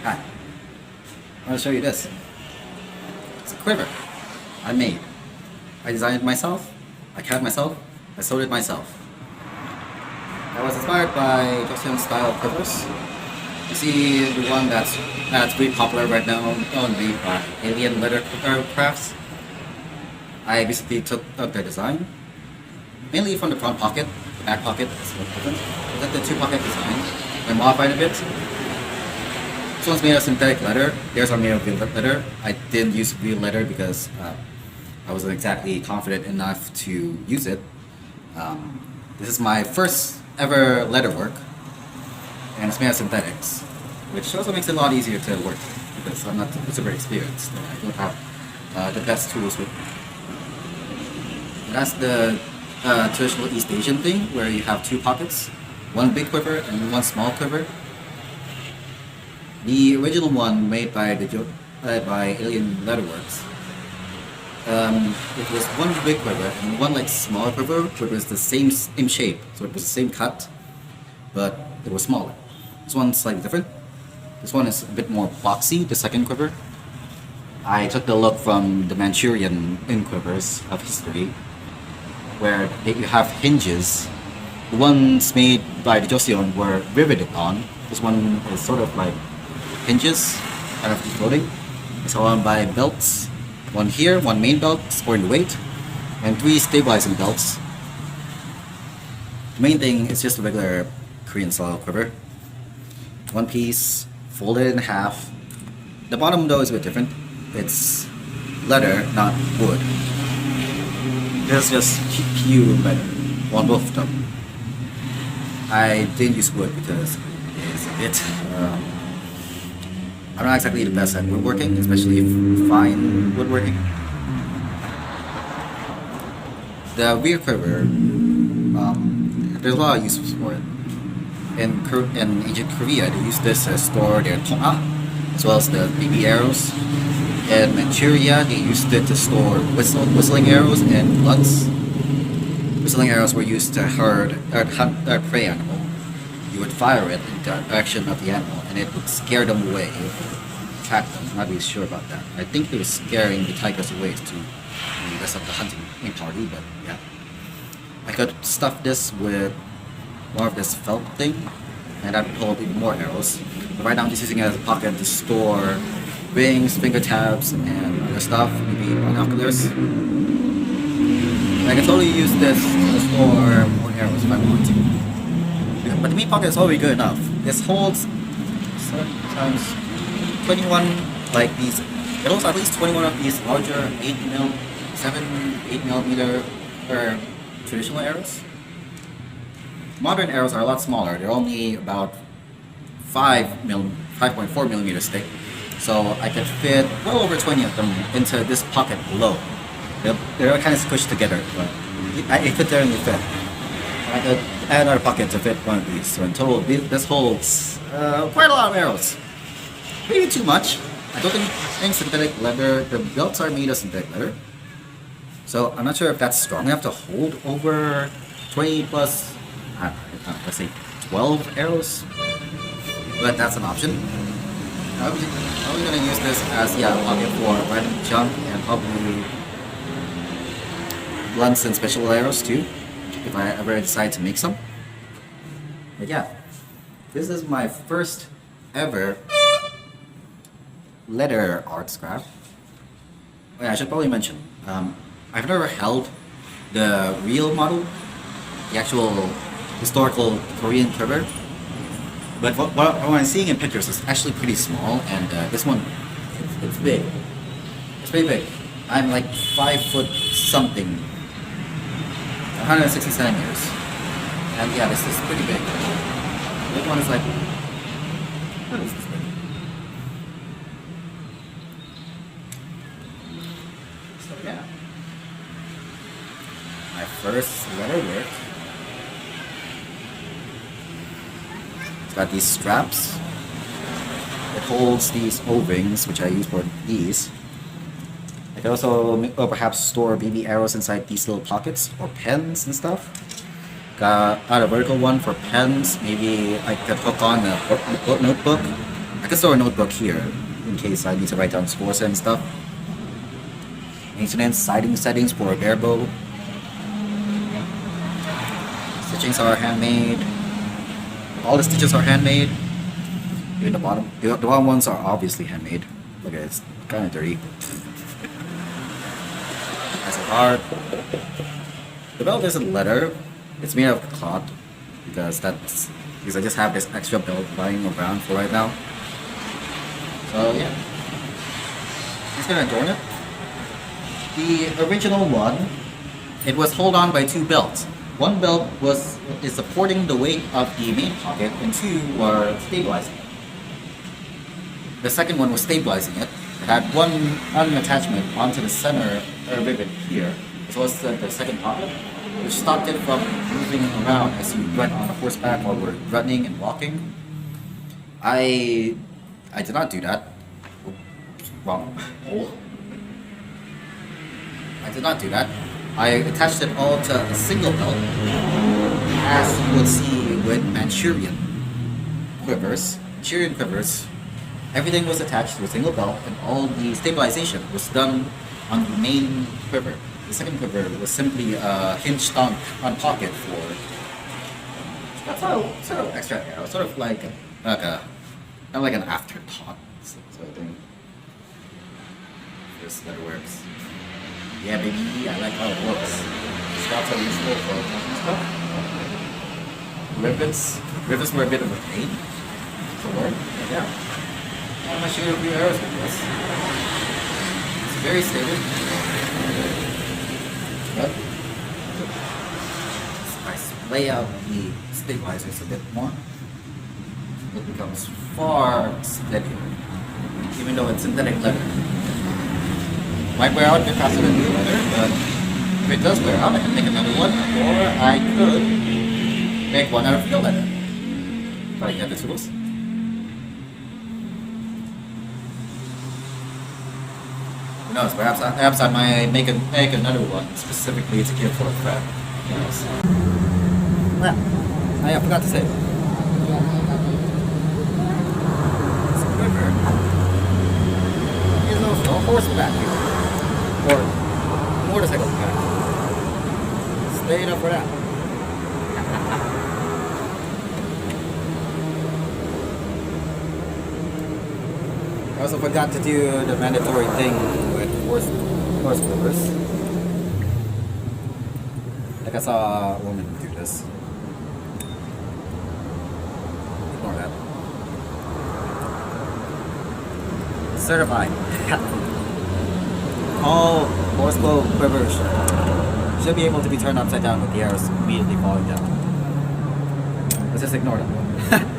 Hi, I want to show you this. It's a quiver I made. I designed it myself, I cut it myself, I sewed it myself. I was inspired by Joseon style quivers. You see the one that's really popular right now on the alien leather crafts. I basically took the design, mainly from the front pocket, the back pocket is a little different. I took the two pocket design, I modified a bit. This one's made of synthetic leather, theirs are made of real leather. I didn't use real leather because I wasn't exactly confident enough to use it. This is my first ever leather work, and it's made of synthetics, which also makes it a lot easier to work with because I'm not super experienced. I don't have the best tools with me. That's the traditional East Asian thing where you have two pockets, one big quiver and one small quiver. The original one made by by Alien Leatherworks. It was one big quiver and one like smaller quiver, which was the same shape, so it was the same cut, but it was smaller. This one's slightly different. This one is a bit more boxy, the second quiver. I took the look from the Manchurian in quivers of history, where you have hinges. The ones made by the Joseon were riveted on. This one is sort of like hinges, kind of floating. It's on by belts. One here, one main belt supporting the weight, and three stabilizing belts. The main thing is just a regular Korean style quiver. One piece, folded in half. The bottom though is a bit different. It's leather, not wood. This is just pure leather on both of them. I didn't use wood because it is a bit I'm not exactly the best at woodworking, especially fine woodworking. The rear quiver, there's a lot of uses for it. In ancient Korea, they used this to store their tong'a, as well as the BB arrows. In Manchuria, they used it to store whistling arrows and blunts. Whistling arrows were used to hunt a prey animal. You would fire it in the direction of the animal, and it would scare them away, track them. I'm not really sure about that. I think it was scaring the tigers away to the rest of the hunting party, but yeah. I could stuff this with more of this felt thing, and that would hold even more arrows. But right now I'm just using it as a pocket to store rings, finger tabs, and other stuff, maybe binoculars. I can totally use this to store more arrows if I want to. But the meat pocket is already good enough. This holds sometimes 21, like these, it holds at least 21 of these larger 8 millimeter traditional arrows. Modern arrows are a lot smaller. They're only about 5.4 millimeters thick. So I could fit well over 20 of them into this pocket below. They're kind of squished together, but it fit there and it fit. I could add another pocket to fit one of these. So in total, this holds quite a lot of arrows. Maybe too much. I don't think synthetic leather, the belts are made of synthetic leather. So I'm not sure if that's strong enough to hold over 20 plus, let's say 12 arrows. But that's an option. I'm probably going to use this as a pocket for random junk and probably blunts and special arrows too, if I ever decide to make some. But yeah, this is my first ever leather art scrap. Oh yeah, I should probably mention, I've never held the real model, the actual historical Korean quiver. But what I'm seeing in pictures is actually pretty small, and this one, it's big. It's pretty big. I'm like 5 foot something, 160 centimeters. And yeah, this is pretty big. This one is like, what is this big? So yeah. My first leather work. It's got these straps. It holds these O-rings, which I use for these. I can also perhaps store BB arrows inside these little pockets, or pens and stuff. Got a vertical one for pens. Maybe I could hook on a notebook I can store a notebook here in case I need to write down scores and stuff. Maintenance, siding settings for a bare bow. Stitchings are handmade. All the stitches are handmade. Even the bottom ones are obviously handmade. Look at it, it's kind of dirty. That's a card. The belt isn't leather. It's made of cloth because I just have this extra belt lying around for right now. So yeah, just gonna adorn it. The original one, it was held on by two belts. One belt is supporting the weight of the main pocket, and two were stabilizing it. The second one was stabilizing it. It had one attachment onto the center rivet here, as well as the second pocket, which stopped it from moving around as you went on a horseback while we're running and walking. I did not do that. Wrong. I did not do that. I attached it all to a single belt, as you would see with Manchurian quivers. Everything was attached to a single belt, and all the stabilization was done on the main quiver. The second quiver was simply hinged on pocket for sort of extra air, sort of like an afterthought sort of thing. This letter works. Yeah, baby, I like how it works. Straps are useful for cutting stuff. Rivets were a bit of a pain to work. Yeah. I'm not shooting a few arrows with this. It's very stable. But if I splay out the stabilizers a bit more, it becomes far steadier, even though it's synthetic leather. Might wear out a bit faster than real leather, but if it does wear out, I can make another one, or I could make one out of real leather. If I get the tools. Who knows, perhaps I might make another one specifically to give for a friend. Who knows? Well, I forgot to say. It's a quiver. There's also a horseback here. Or motorcycle pack. Staying up for that. I also forgot to do the mandatory thing with horse quivers. Like I saw a woman do this. Ignore that. Certified. All horsebow quivers should be able to be turned upside down with the arrows immediately falling down. Let's just ignore that one.